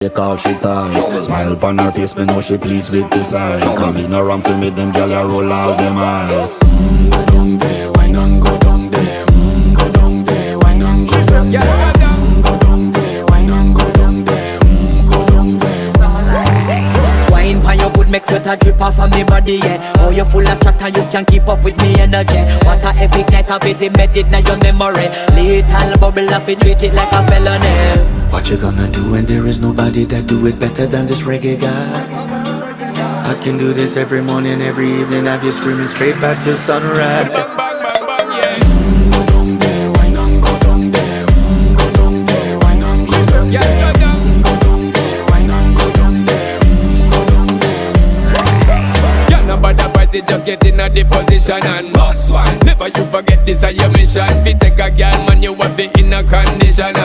They call she ties. Smile upon her face, me know she pleased with this eyes. Come in around to me, them gyal a roll out them eyes. Go down there, why not go down there? Go down there, why not go down there? Go down there, why not go down there? Go down there. Wine pan your good, make sweat a drip off of me body, yeah. Oh, you full of chatter, you can't keep up with me energy. What a epic night of it, embedded in your memory. Little bubble of it, treat it like a felony. What you gonna do when there is nobody that do it better than this reggae guy? I can do this every morning, every evening, have you screaming straight back to sunrise. Bang, bang, bang, bang, yeah. Go down there, why not go down there? Go down there, why not go down there? Yeah, go down. Go down there, why not go down there? Go down there. Yeah, nobody fight it, just get in a the position and boss one. Never you forget this is your mission. If you take a girl, man, you have it in a condition.